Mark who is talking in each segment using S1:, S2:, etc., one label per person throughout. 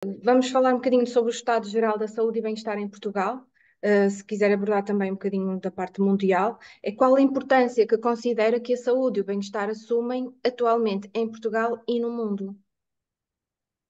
S1: Vamos falar um bocadinho sobre o estado geral da saúde e bem-estar em Portugal. Se quiser abordar também um bocadinho da parte mundial, qual a importância que considera que a saúde e o bem-estar assumem atualmente em Portugal e no mundo?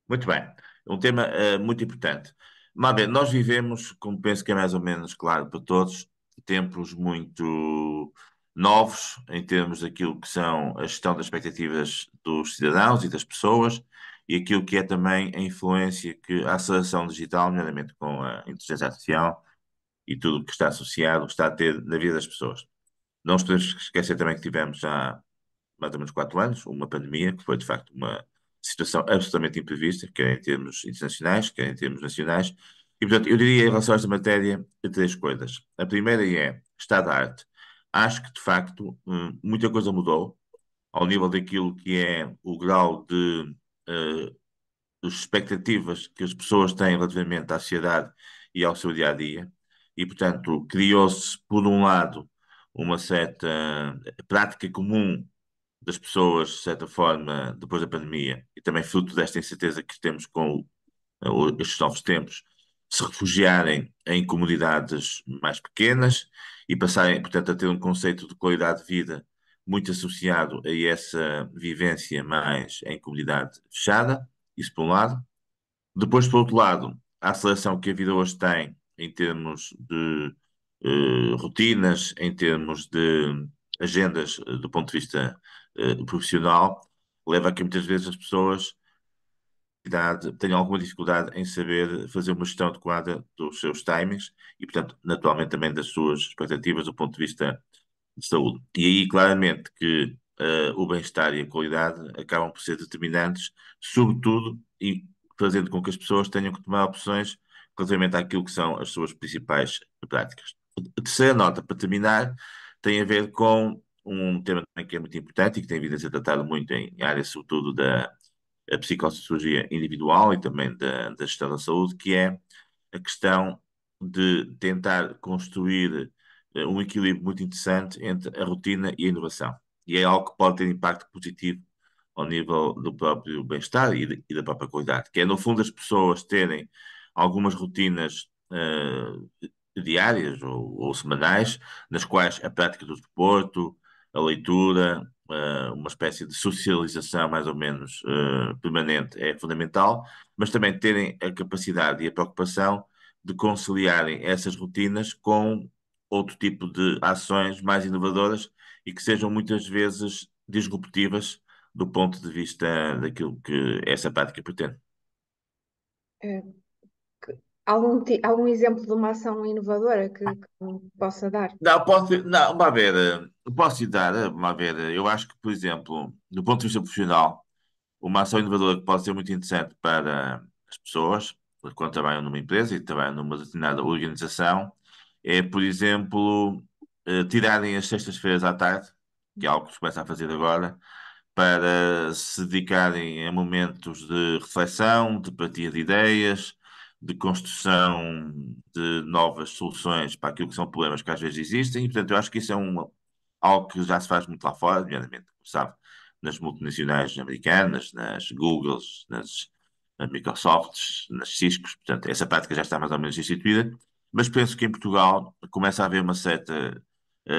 S2: Muito bem, um tema muito importante. Vamos ver, nós vivemos, como penso que é mais ou menos claro para todos, tempos muito novos em termos daquilo que são a gestão das expectativas dos cidadãos e das pessoas e aquilo que é também a influência que a aceleração digital, nomeadamente com a inteligência artificial e tudo o que está associado, está a ter na vida das pessoas. Não nos podemos esquecer também que tivemos já mais ou menos 4 anos, uma pandemia, que foi de facto uma situação absolutamente imprevista, quer em termos internacionais, quer em termos nacionais. E, portanto, eu diria em relação a esta matéria três coisas. A primeira é estado da arte. Acho que, de facto, muita coisa mudou ao nível daquilo que é o grau eh, de expectativas que as pessoas têm relativamente à sociedade e ao seu dia a dia. E, portanto, criou-se, por um lado, uma certa prática comum das pessoas, de certa forma, depois da pandemia, e também fruto desta incerteza que temos com estes novos tempos, se refugiarem em comunidades mais pequenas e passarem, portanto, a ter um conceito de qualidade de vida muito associado a essa vivência mais em comunidade fechada, isso por um lado. Depois, por outro lado, a aceleração que a vida hoje tem em termos de rotinas, em termos de agendas do ponto de vista profissional, leva a que muitas vezes as pessoas tenham alguma dificuldade em saber fazer uma gestão adequada dos seus timings e, portanto, naturalmente também das suas expectativas do ponto de vista de saúde. E aí, claramente, que o bem-estar e a qualidade acabam por ser determinantes, sobretudo, e fazendo com que as pessoas tenham que tomar opções relativamente àquilo que são as suas principais práticas. A terceira nota, para terminar, tem a ver com um tema também que é muito importante e que tem vindo a ser tratado muito em área, sobretudo, da psicossociologia individual e também da gestão da saúde, que é a questão de tentar construir um equilíbrio muito interessante entre a rotina e a inovação. E é algo que pode ter impacto positivo ao nível do próprio bem-estar e da própria qualidade, que é, no fundo, as pessoas terem algumas rotinas diárias ou semanais, nas quais a prática do desporto, a leitura, uma espécie de socialização mais ou menos permanente é fundamental, mas também terem a capacidade e a preocupação de conciliarem essas rotinas com outro tipo de ações mais inovadoras e que sejam muitas vezes disruptivas do ponto de vista daquilo que essa prática pretende.
S1: Eh, algum exemplo de uma ação inovadora que possa dar?
S2: Não, não, vá ver, posso lhe dar, vá ver, eu acho que, por exemplo, do ponto de vista profissional, uma ação inovadora que pode ser muito interessante para as pessoas, quando trabalham numa empresa e trabalham numa determinada organização, é, por exemplo, tirarem as sextas-feiras à tarde, que é algo que se começa a fazer agora, para se dedicarem a momentos de reflexão, de partilha de ideias, de construção de novas soluções para aquilo que são problemas que às vezes existem, e portanto eu acho que isso é algo que já se faz muito lá fora, nomeadamente, como sabe, nas multinacionais americanas, nas Googles, nas Microsofts, nas Ciscos, portanto essa prática já está mais ou menos instituída, mas penso que em Portugal começa a haver uma certa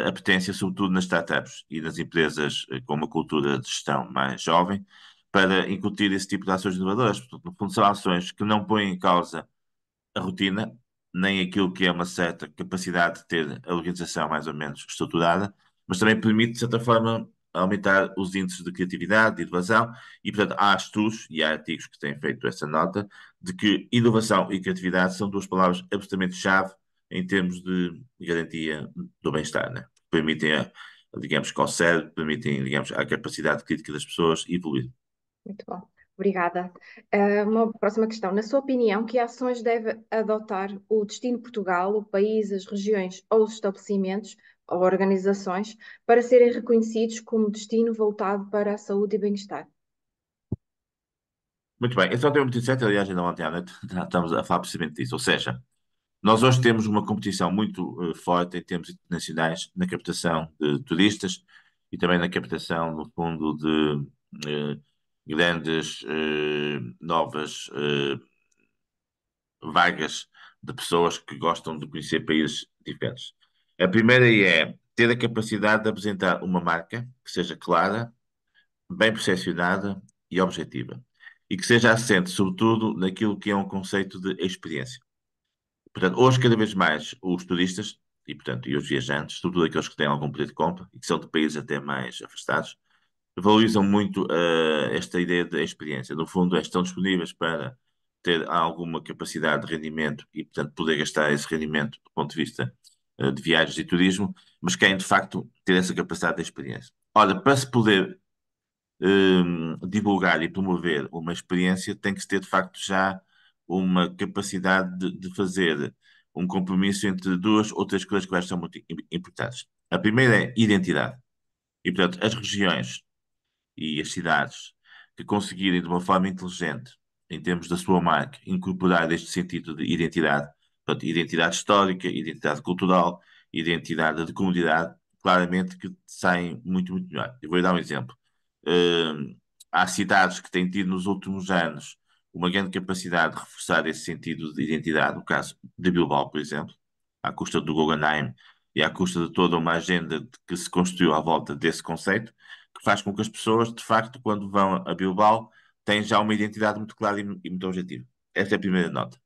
S2: apetência, sobretudo nas startups e nas empresas com uma cultura de gestão mais jovem, para incutir esse tipo de ações inovadoras. Portanto, no fundo, são ações que não põem em causa a rotina, nem aquilo que é uma certa capacidade de ter a organização mais ou menos estruturada, mas também permite, de certa forma, aumentar os índices de criatividade, de inovação, e, portanto, há estudos e há artigos que têm feito essa nota de que inovação e criatividade são duas palavras absolutamente chave em termos de garantia do bem-estar, né? Permitem, digamos, que ao cérebro, permitem, digamos, a capacidade crítica das pessoas evoluir.
S1: Muito bom, obrigada. Uma próxima questão. Na sua opinião, que ações deve adotar o Destino Portugal, o país, as regiões ou os estabelecimentos ou organizações para serem reconhecidos como destino voltado para a saúde e bem-estar?
S2: Muito bem, esse é um tema muito interessante, aliás, ainda ontem à noite estamos a falar precisamente disso, ou seja, nós hoje temos uma competição muito forte em termos internacionais na captação de turistas e também na captação, no fundo, de grandes novas vagas de pessoas que gostam de conhecer países diferentes. A primeira é ter a capacidade de apresentar uma marca que seja clara, bem percepcionada e objetiva. E que seja assente, sobretudo, naquilo que é um conceito de experiência. Portanto, hoje, cada vez mais, os turistas e os viajantes, sobretudo aqueles que têm algum poder de compra e que são de países até mais afastados, valorizam muito esta ideia de experiência. No fundo, estão disponíveis para ter alguma capacidade de rendimento e, portanto, poder gastar esse rendimento do ponto de vista de viagens e turismo, mas querem, de facto, ter essa capacidade de experiência. Ora, para se poder divulgar e promover uma experiência, tem que se ter, de facto, já uma capacidade de fazer um compromisso entre duas ou três coisas que eu acho que são muito importantes. A primeira é identidade. E, portanto, as regiões e as cidades que conseguirem, de uma forma inteligente, em termos da sua marca, incorporar este sentido de identidade, portanto, identidade histórica, identidade cultural, identidade de comunidade, claramente que saem muito, muito melhor. Eu vou dar um exemplo. Há cidades que têm tido nos últimos anos uma grande capacidade de reforçar esse sentido de identidade, o caso de Bilbao, por exemplo, à custa do Guggenheim e à custa de toda uma agenda que se construiu à volta desse conceito, que faz com que as pessoas, de facto, quando vão a Bilbao, tenham já uma identidade muito clara e muito objetiva. Esta é a primeira nota.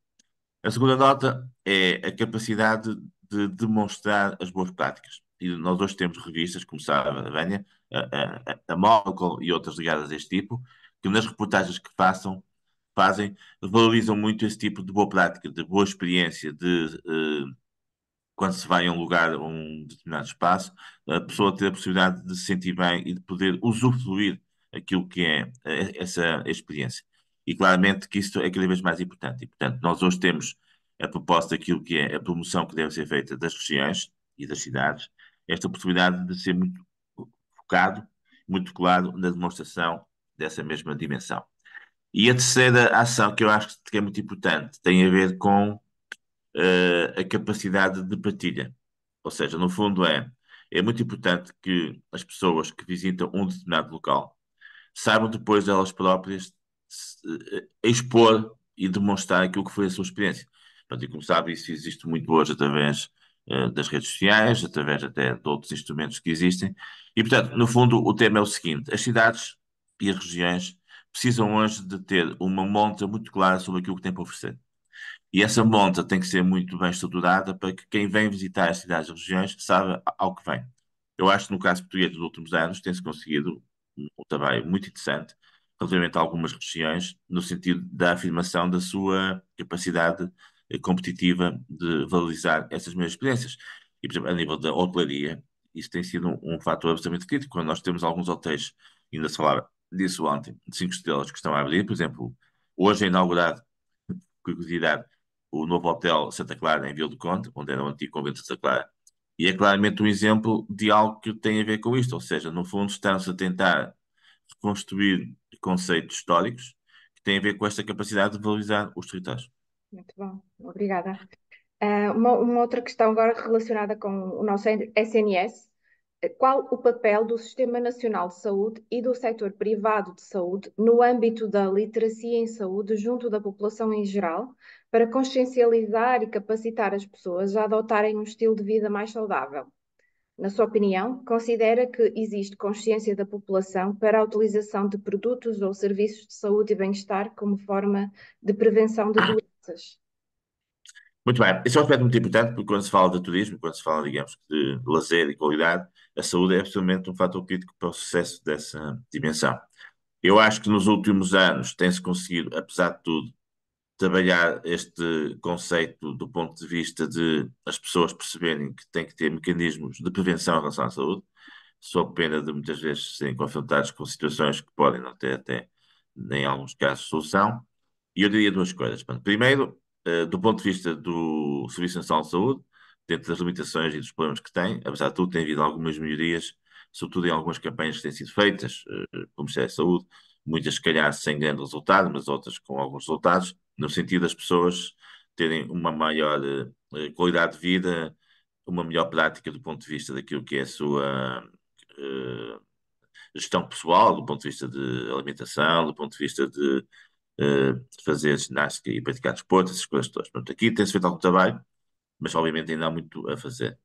S2: A segunda nota é a capacidade de demonstrar as boas práticas. E nós hoje temos revistas, como sabe a Vânia, a Monocle e outras ligadas a este tipo, que nas reportagens que fazem, valorizam muito esse tipo de boa prática, de boa experiência, de quando se vai a um lugar, a um determinado espaço, a pessoa ter a possibilidade de se sentir bem e de poder usufruir aquilo que é essa experiência. E claramente que isso é cada vez mais importante. E, portanto, nós hoje temos a proposta daquilo que é a promoção que deve ser feita das regiões e das cidades, esta possibilidade de ser muito focado, muito claro na demonstração dessa mesma dimensão. E a terceira ação que eu acho que é muito importante tem a ver com a capacidade de partilha. Ou seja, no fundo é muito importante que as pessoas que visitam um determinado local saibam depois delas próprias expor e demonstrar aquilo que foi a sua experiência. Portanto, e como sabe, isso existe muito hoje através das redes sociais, através até de outros instrumentos que existem. E, portanto, no fundo, o tema é o seguinte: as cidades e as regiões precisam hoje de ter uma montra muito clara sobre aquilo que têm para oferecer. E essa monta tem que ser muito bem estruturada para que quem vem visitar as cidades e regiões saiba ao que vem. Eu acho que no caso português dos últimos anos tem-se conseguido um trabalho muito interessante relativamente a algumas regiões, no sentido da afirmação da sua capacidade competitiva de valorizar essas mesmas experiências. E, por exemplo, a nível da hotelaria, isso tem sido um fator absolutamente crítico. Quando nós temos alguns hotéis, ainda se falava disso ontem, de 5 estrelas que estão a abrir, por exemplo, hoje é inaugurado, curiosidade, o novo hotel Santa Clara, em Vila do Conde, onde era o antigo convento de Santa Clara. E é claramente um exemplo de algo que tem a ver com isto, ou seja, no fundo estamos a tentar reconstruir conceitos históricos que têm a ver com esta capacidade de valorizar os territórios.
S1: Muito bom, obrigada. Uma outra questão agora relacionada com o nosso SNS. Qual o papel do Sistema Nacional de Saúde e do setor privado de saúde no âmbito da literacia em saúde junto da população em geral, para consciencializar e capacitar as pessoas a adotarem um estilo de vida mais saudável? Na sua opinião, considera que existe consciência da população para a utilização de produtos ou serviços de saúde e bem-estar como forma de prevenção de doenças?
S2: Muito bem, esse é um aspecto muito importante, porque quando se fala de turismo, quando se fala, digamos, de lazer e qualidade, a saúde é absolutamente um fator crítico para o sucesso dessa dimensão. Eu acho que nos últimos anos tem-se conseguido, apesar de tudo, trabalhar este conceito do ponto de vista de as pessoas perceberem que têm que ter mecanismos de prevenção em relação à saúde, sob pena de muitas vezes serem confrontados com situações que podem não ter até, em alguns casos, solução. E eu diria duas coisas. Portanto, primeiro, do ponto de vista do Serviço Nacional de Saúde, dentro das limitações e dos problemas que tem, apesar de tudo, tem havido algumas melhorias, sobretudo em algumas campanhas que têm sido feitas, pelo Ministério da Saúde, muitas, se calhar, sem grande resultado, mas outras com alguns resultados, no sentido das pessoas terem uma maior qualidade de vida, uma melhor prática do ponto de vista daquilo que é a sua gestão pessoal, do ponto de vista de alimentação, do ponto de vista de fazer ginástica e praticar desporto, essas coisas todas. Portanto, aqui tem-se feito algum trabalho, mas obviamente ainda há muito a fazer.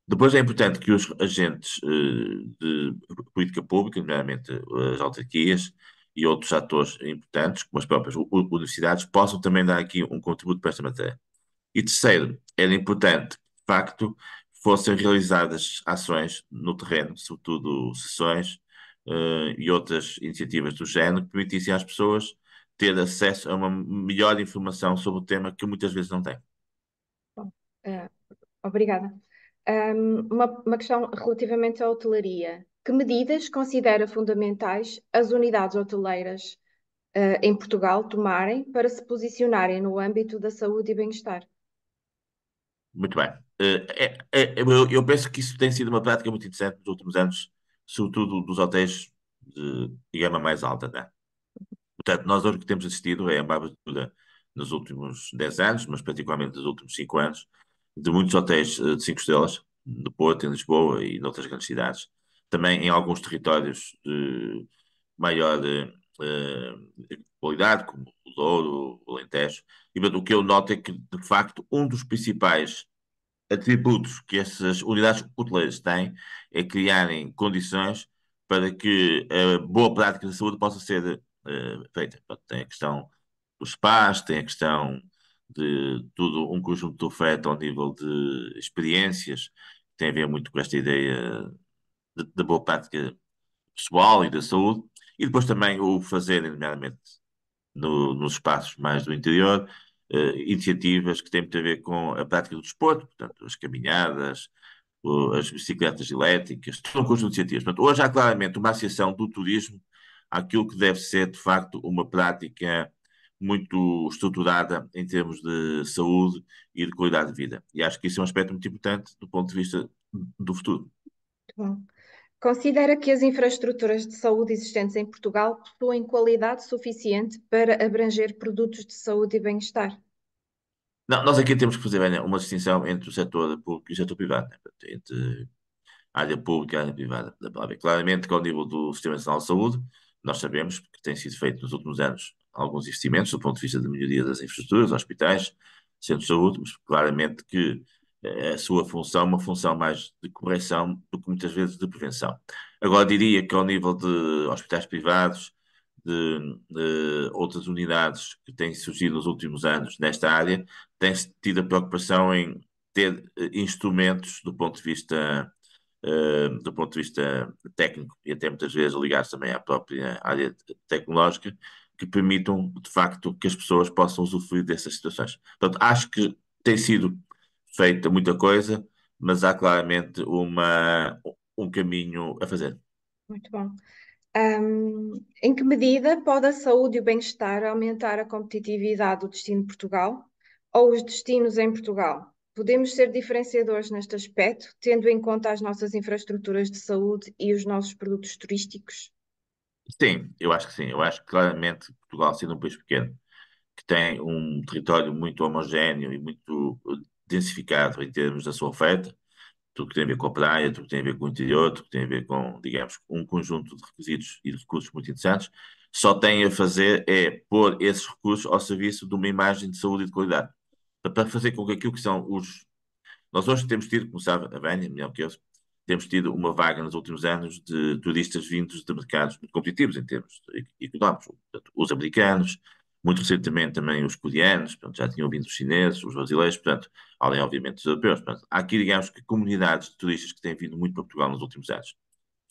S2: Depois é importante que os agentes de política pública, nomeadamente as autarquias e outros atores importantes, como as próprias universidades, possam também dar aqui um contributo para esta matéria. E terceiro, era importante, de facto, fossem realizadas ações no terreno, sobretudo sessões e outras iniciativas do género, que permitissem às pessoas ter acesso a uma melhor informação sobre o tema que muitas vezes não têm.
S1: Bom, eh, obrigada. Uma questão relativamente à hotelaria. Que medidas considera fundamentais as unidades hoteleiras, em Portugal tomarem para se posicionarem no âmbito da saúde e bem-estar?
S2: Muito bem. Eu penso que isso tem sido uma prática muito interessante nos últimos anos, sobretudo dos hotéis de gama mais alta, né? Portanto, nós hoje o que temos assistido é uma abertura nos últimos 10 anos, mas particularmente nos últimos 5 anos, de muitos hotéis de 5 estrelas, no Porto, em Lisboa e noutras grandes cidades. Também em alguns territórios de maior qualidade, como o Douro, o Alentejo. E portanto, o que eu noto é que, de facto, um dos principais atributos que essas unidades hoteleiras têm é criarem condições para que a boa prática da saúde possa ser feita. Portanto, tem a questão dos spas, tem a questão de tudo um conjunto de oferta ao nível de experiências, que tem a ver muito com esta ideia da boa prática pessoal e da saúde, e depois também o fazer, nomeadamente nos espaços mais do interior, iniciativas que têm muito a ver com a prática do desporto, portanto, as caminhadas, as bicicletas elétricas, todo um conjunto de iniciativas. Portanto, hoje há claramente uma associação do turismo àquilo que deve ser, de facto, uma prática muito estruturada em termos de saúde e de qualidade de vida. E acho que isso é um aspecto muito importante do ponto de vista do futuro.
S1: Bom, considera que as infraestruturas de saúde existentes em Portugal possuem qualidade suficiente para abranger produtos de saúde e bem-estar?
S2: Não, nós aqui temos que fazer bem, uma distinção entre o setor público e o setor privado, né? Portanto, entre área pública e área privada. Dá para ver claramente que ao nível do Sistema Nacional de Saúde, nós sabemos que tem sido feito nos últimos anos alguns investimentos do ponto de vista de melhoria das infraestruturas, hospitais, centros de saúde, mas claramente que a sua função é uma função mais de correção do que muitas vezes de prevenção. Agora diria que ao nível de hospitais privados, de outras unidades que têm surgido nos últimos anos nesta área, tem-se tido a preocupação em ter instrumentos do ponto de vista técnico e até muitas vezes ligados também à própria área tecnológica, que permitam, de facto, que as pessoas possam usufruir dessas situações. Portanto, acho que tem sido feita muita coisa, mas há claramente um caminho a fazer.
S1: Muito bom. Em que medida pode a saúde e o bem-estar aumentar a competitividade do destino de Portugal ou os destinos em Portugal? Podemos ser diferenciadores neste aspecto, tendo em conta as nossas infraestruturas de saúde e os nossos produtos turísticos?
S2: Sim, eu acho que sim. Eu acho que claramente Portugal, sendo um país pequeno, que tem um território muito homogéneo e muito densificado em termos da sua oferta, tudo que tem a ver com a praia, tudo que tem a ver com o interior, tudo que tem a ver com, digamos, um conjunto de requisitos e de recursos muito interessantes, só tem a fazer é pôr esses recursos ao serviço de uma imagem de saúde e de qualidade. Para fazer com que aquilo que são os. Nós hoje temos tido, como sabe, a Vânia, melhor que eu, temos tido uma vaga nos últimos anos de turistas vindos de mercados muito competitivos em termos económicos. Portanto, os americanos, muito recentemente também os coreanos, portanto, já tinham vindo os chineses, os brasileiros, portanto, além, obviamente, dos europeus. Portanto, há aqui, digamos que, comunidades de turistas que têm vindo muito para Portugal nos últimos anos,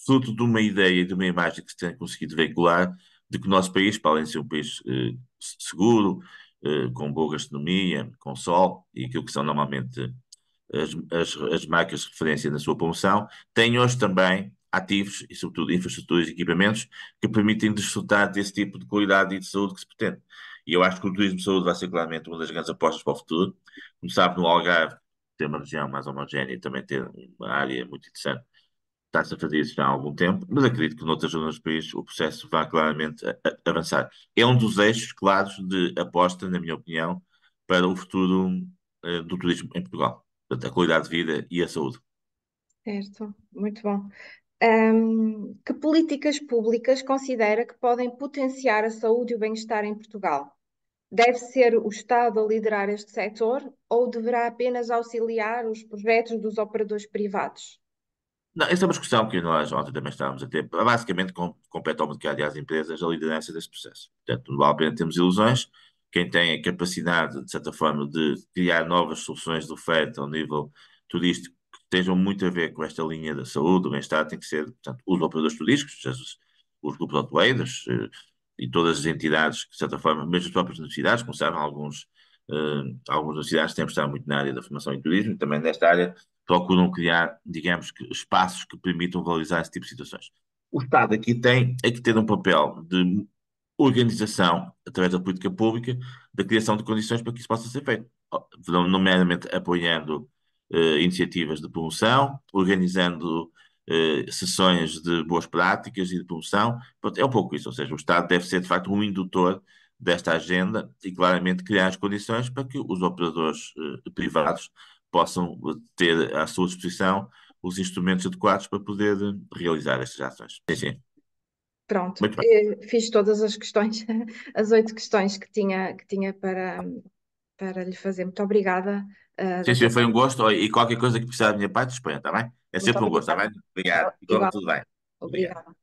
S2: fruto de uma ideia e de uma imagem que se tem conseguido veicular de que o nosso país, para além de ser um país seguro, com boa gastronomia, com sol, e aquilo que são normalmente as marcas de referência na sua promoção, têm hoje também ativos e, sobretudo, infraestruturas e equipamentos que permitem desfrutar desse tipo de qualidade e de saúde que se pretende. E eu acho que o turismo de saúde vai ser claramente uma das grandes apostas para o futuro. Como sabe, no Algarve, ter uma região mais homogénea e também ter uma área muito interessante. Está-se a fazer isso já há algum tempo, mas acredito que noutras zonas do país o processo vai claramente avançar. É um dos eixos claros de aposta, na minha opinião, para o futuro do turismo em Portugal. Portanto, a qualidade de vida e a saúde.
S1: Certo, muito bom. Que políticas públicas considera que podem potenciar a saúde e o bem-estar em Portugal? Deve ser o Estado a liderar este setor ou deverá apenas auxiliar os projetos dos operadores privados?
S2: Não, essa é uma discussão que nós ontem também estávamos a ter. Basicamente, compete ao mercado e às empresas a liderança desse processo. Portanto, não vale a pena termos ilusões. Quem tem a capacidade, de certa forma, de criar novas soluções de oferta ao nível turístico que tenham muito a ver com esta linha da saúde, do bem-estar, tem que ser, portanto, os operadores turísticos, seja os grupos hoteleiros, e todas as entidades que, de certa forma, mesmo as próprias universidades, como sabem, algumas universidades têm estado muito na área da formação em turismo, e também nesta área procuram criar, digamos que, espaços que permitam valorizar esse tipo de situações. O Estado aqui tem é que ter um papel de organização, através da política pública, da criação de condições para que isso possa ser feito, nomeadamente apoiando iniciativas de promoção, organizando sessões de boas práticas e de promoção. Pronto, é um pouco isso, ou seja, o Estado deve ser, de facto, um indutor desta agenda e, claramente, criar as condições para que os operadores privados possam ter à sua disposição os instrumentos adequados para poder realizar estas ações. Sim, sim.
S1: Pronto,
S2: Muito bem.
S1: fiz todas as questões, as 8 questões que tinha para lhe fazer. Muito obrigada,
S2: Sim, sim,
S1: doutor.
S2: foi um gosto. Olha, e qualquer coisa que precisar da minha parte, disponha, está bem? É
S1: Muito
S2: sempre um gosto, está
S1: obrigada.
S2: bem? Obrigado. E corra
S1: Igual,
S2: tudo bem. Obrigado.
S1: obrigada.